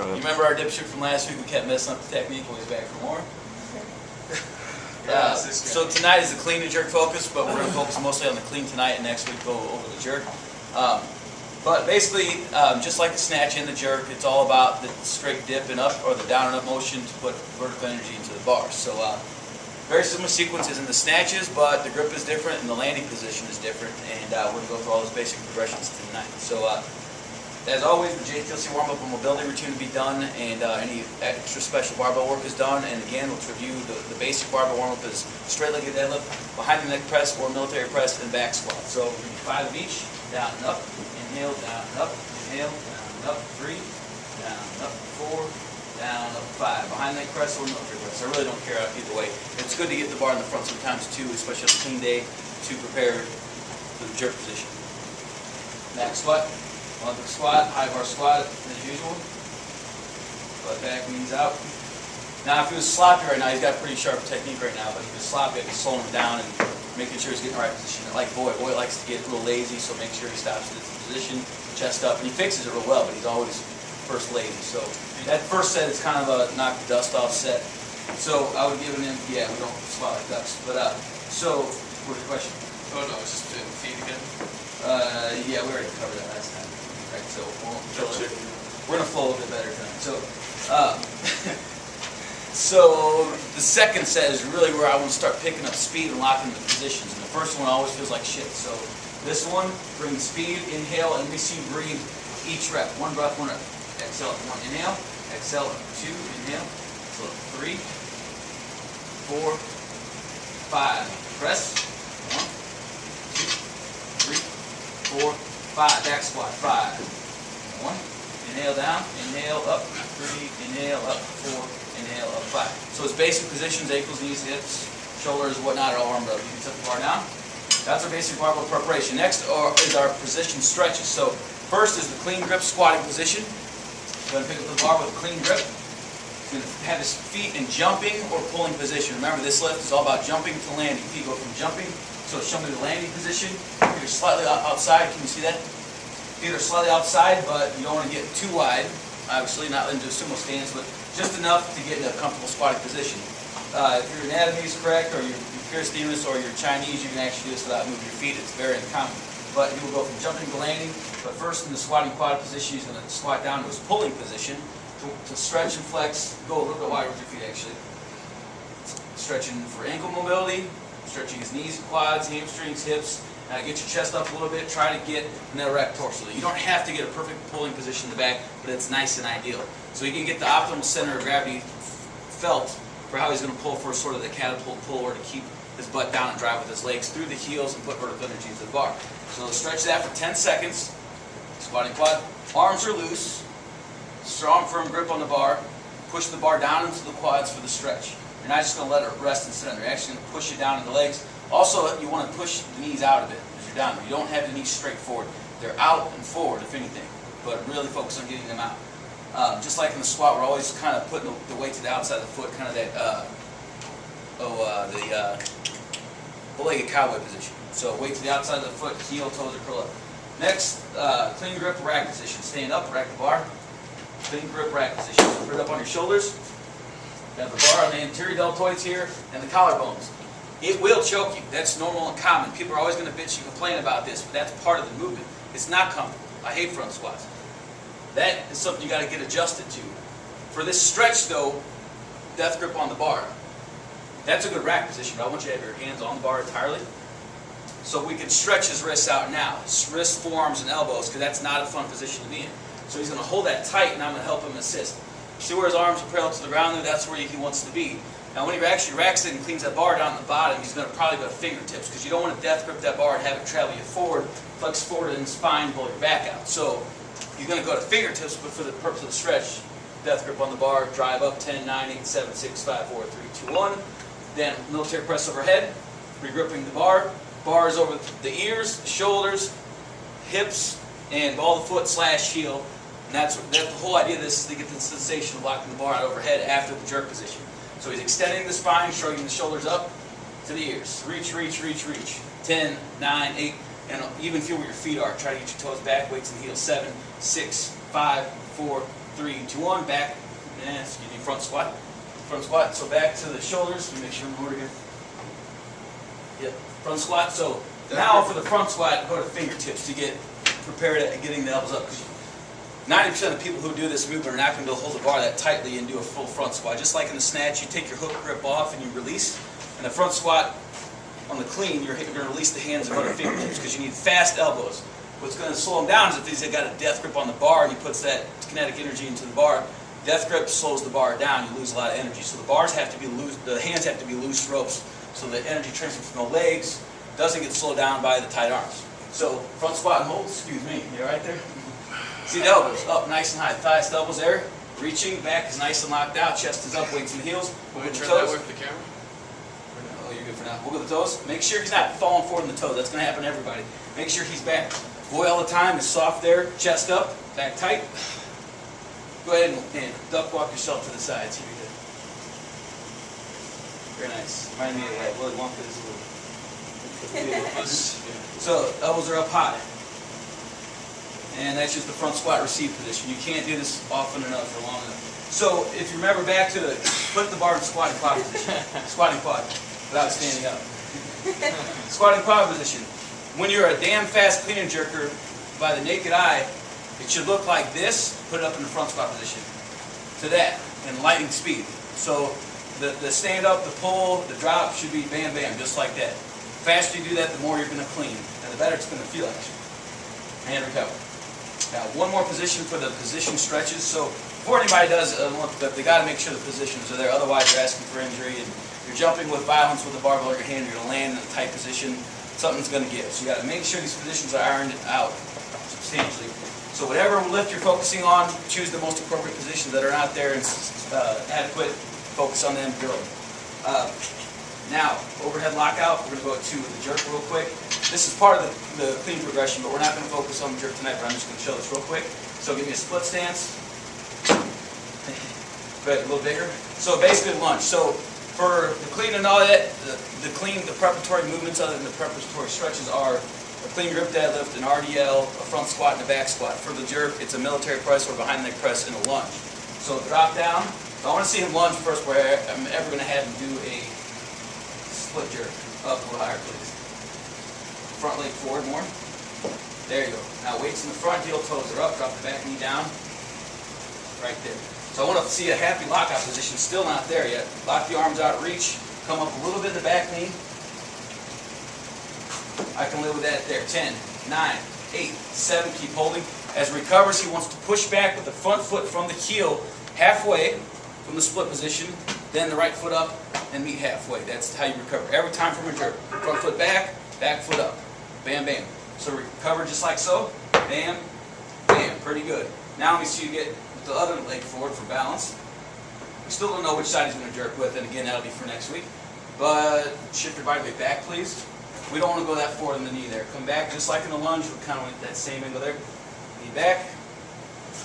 You remember our dipshit from last week who kept messing up the technique when he's back for more? So tonight is the clean and jerk focus, but we're going to focus mostly on the clean tonight, and next week go over the jerk. But basically, just like the snatch and the jerk, it's all about the straight dip and up, or the down and up motion to put vertical energy into the bar. So very similar sequences in the snatches, but the grip is different and the landing position is different, and we're going to go through all those basic progressions tonight. So as always, the JTLC warm-up and mobility routine will be done, and any extra special barbell work is done. And again, let's review the basic barbell warm-up is straight-legged deadlift, behind the neck press, or military press, and back squat. So we do 5 of each, down and up, inhale, down and up, inhale, down and up, 3, down and up, 4, down, up, 5. Behind the neck press or military press. I really don't care either way. It's good to get the bar in the front sometimes too, especially on a clean day, to prepare for the jerk position. Back squat. Olympic squat, high bar squat as usual. Butt back, knees out. Now if he was sloppy right now, he's got pretty sharp technique right now, but if he was sloppy, I'd be slowing him down and making sure he's getting the right position. Like Boyd likes to get real lazy, so make sure he stops at his position, chest up, and he fixes it real well, but he's always first lazy. So that first set is kind of a knock the dust off set. So I would give him, yeah, we don't squat like ducks. But so what's the question? Oh no, it's just doing feet again. Yeah, we already covered that last time. Right, so we're gonna flow a little bit better tonight. So the second set is really where I want to start picking up speed and locking the positions. And the first one always feels like shit. So this one, bring speed, inhale, and we see breathe each rep. One breath, one rep. Exhale, 1, inhale. Exhale, 2, inhale. So 3, 4, 5. Press. 1, 2, 3, 4, 5. Back squat. 5. 1. Inhale down. Inhale up. 3. Inhale up. 4. Inhale up. 5. So it's basic positions: ankles, knees, hips, shoulders, whatnot, or arm rows. You can set the bar down. That's our basic barbell preparation. Next is our position stretches. So first is the clean grip squatting position. Go ahead and pick up the bar with a clean grip. He's going to have his feet in jumping or pulling position. Remember, this lift is all about jumping to landing. Feet go from jumping, so show me the landing position. Feet are slightly outside. Can you see that? Feet are slightly outside, but you don't want to get too wide. Obviously, not into a sumo stance, but just enough to get in a comfortable squatting position. If your anatomy is correct, or you're Pierce Demas, or you're Chinese, you can actually do this without moving your feet. It's very uncommon. But he will go from jumping to landing. But first, in the squatting quad position, he's going to squat down to his pulling position to stretch and flex. Go a little bit wider with your feet, actually. Stretching for ankle mobility, stretching his knees, quads, hamstrings, hips. Get your chest up a little bit. Try to get an erect torso. You don't have to get a perfect pulling position in the back, but it's nice and ideal. So you can get the optimal center of gravity felt for how he's going to pull for sort of the catapult pull, or to keep his butt down and drive with his legs through the heels and put vertical energy into the bar. So stretch that for 10 seconds. Squatting quad. Arms are loose. Strong, firm grip on the bar. Push the bar down into the quads for the stretch. You're not just going to let it rest and sit on there. You're actually going to push it down in the legs. Also, you want to push the knees out a bit as you're down there. You don't have the knees straight forward. They're out and forward, if anything, but really focus on getting them out. Just like in the squat, we're always kind of putting the weight to the outside of the foot, kind of that, the legged cowboy position. So weight to the outside of the foot, heel, toes, or curl up. Next, clean grip rack position. Stand up, rack the bar. Clean grip rack position. So put it up on your shoulders. You have the bar on the anterior deltoids here and the collarbones. It will choke you. That's normal and common. People are always going to bitch and complain about this, but that's part of the movement. It's not comfortable. I hate front squats. That is something you got to get adjusted to. For this stretch, though, death grip on the bar. That's a good rack position, but I want you to have your hands on the bar entirely. So we can stretch his wrists out now. His wrists, forearms, and elbows, because that's not a fun position to be in. So he's going to hold that tight, and I'm going to help him assist. See where his arms are parallel to the ground there? That's where he wants to be. Now when he actually racks it and cleans that bar down at the bottom, he's going to probably go to fingertips, because you don't want to death grip that bar and have it travel you forward, flex forward in the spine, pull your back out. So you're going to go to fingertips, but for the purpose of the stretch, death grip on the bar, drive up, 10, 9, 8, 7, 6, 5, 4, 3, 2, 1. Then military press overhead, regripping the bar. Bar is over the ears, the shoulders, hips, and all the foot / heel. And that's the whole idea of this, is to get the sensation of locking the bar out overhead after the jerk position. So he's extending the spine, shrugging the shoulders up to the ears. Reach, reach, reach, reach. 10, 9, 8, and even feel where your feet are. Try to get your toes back, weights in the heels. 7, 6, 5, 4, 3, 2, 1, back, excuse me, front squat. Front squat, so back to the shoulders, make sure I'm in order here. Yep, front squat, so now for the front squat, go to fingertips to get prepared at getting the elbows up. 90% of people who do this movement are not going to be able to hold the bar that tightly and do a full front squat. Just like in the snatch, you take your hook grip off and you release. In the front squat, on the clean, you're going to release the hands and go to fingertips because you need fast elbows. What's going to slow them down is if he's got a death grip on the bar and he puts that kinetic energy into the bar. Death grip slows the bar down, you lose a lot of energy. So the bars have to be loose, the hands have to be loose ropes, so the energy transfer from the legs doesn't get slowed down by the tight arms. So front squat and hold, excuse me, you all right there? See the elbows up nice and high, thighs, elbows there, reaching, back is nice and locked out, chest is up, weights in the heels. Will we turn that way for the camera? Oh, you're good for now. We'll go to the toes. Make sure he's not falling forward in the toes. That's going to happen to everybody. Make sure he's back. Boy all the time is soft there, chest up, back tight. Go ahead and duck walk yourself to the side. See if you're good. Very nice. Remind me of Willy Wonka. So elbows are up high. And that's just the front squat receive position. You can't do this often enough or long enough. So if you remember back to the, put the bar in squatting quad position. Squatting quad without standing up. Squatting quad position. When you're a damn fast clean and jerker, by the naked eye, it should look like this, put it up in the front squat position, to that, in lightning speed. So the stand up, the pull, the drop should be bam, bam, just like that. The faster you do that, the more you're going to clean, and the better it's going to feel actually. And recover. Now one more position for the position stretches. So before anybody does they got to make sure the positions are there, otherwise you're asking for injury, and you're jumping with violence with the barbell or your hand, you're going to land in a tight position, something's going to give. So you got to make sure these positions are ironed out substantially. So whatever lift you're focusing on, choose the most appropriate positions that are out there and adequate. Focus on them, build. Now, overhead lockout, we're going to go to the jerk real quick. This is part of the clean progression, but we're not going to focus on the jerk tonight, but I'm just going to show this real quick. So give me a split stance. But a little bigger. So basically lunge. So for the clean and all that, the preparatory movements other than the preparatory stretches are a clean grip deadlift, an RDL, a front squat, and a back squat. For the jerk, it's a military press or behind the neck press and a lunge. So drop down. So I want to see him lunge first where I'm ever going to have him do a split jerk. Up a little higher, please. Front leg forward more. There you go. Now weights in the front, heel toes are up. Drop the back knee down. Right there. So I want to see a happy lockout position. Still not there yet. Lock the arms out, reach. Come up a little bit in the back knee. I can live with that there. 10, 9, 8, 7. Keep holding. As he recovers, he wants to push back with the front foot from the heel halfway from the split position. Then the right foot up and meet halfway. That's how you recover. Every time from a jerk. Front foot back foot up. Bam, bam. So recover just like so. Bam, bam. Pretty good. Now let me see you get the other leg forward for balance. We still don't know which side he's going to jerk with, and again, that'll be for next week. But shift your body weight back, please. We don't want to go that forward in the knee there. Come back just like in the lunge. We kind of went that same angle there. Knee back.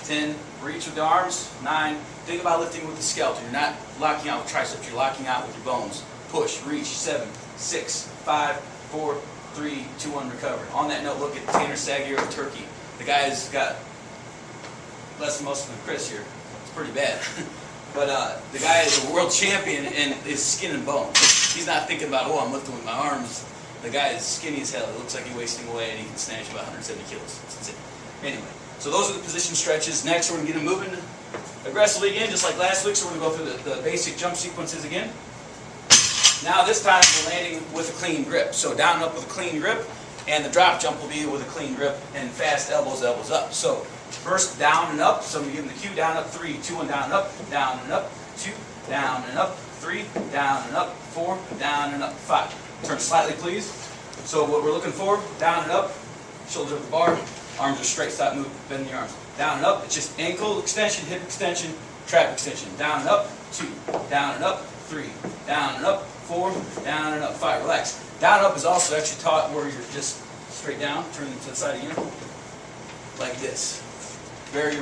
10. Reach with the arms. 9. Think about lifting with the skeleton. You're not locking out with triceps. You're locking out with your bones. Push. Reach. 7, 6, 5, 4, 3, 2, 1. Recover. On that note, look at Tanner Sagier of Turkey. The guy's got less muscle than Chris here. It's pretty bad. But the guy is a world champion and is skin and bone. He's not thinking about, oh, I'm lifting with my arms. The guy is skinny as hell. It looks like he's wasting away and he can snatch about 170 kilos. That's it. Anyway, so those are the position stretches. Next, we're going to get him moving aggressively again, just like last week. So we're going to go through the basic jump sequences again. Now this time we're landing with a clean grip. So down and up with a clean grip, and the drop jump will be with a clean grip and fast elbows, elbows up. So first down and up. So I'm going to give him the cue. Down, up, 3, 2, 1, down and up, 2, down and up, 3, down and up, 4, down and up, 5. Turn slightly, please. So what we're looking for, down and up, shoulders over the bar, arms are straight, stop moving, bend the arms. Down and up, it's just ankle extension, hip extension, trap extension. Down and up, 2, down and up, 3, down and up, 4, down and up, 5. Relax. Down and up is also actually taught where you're just straight down, turning to the side again, like this. Very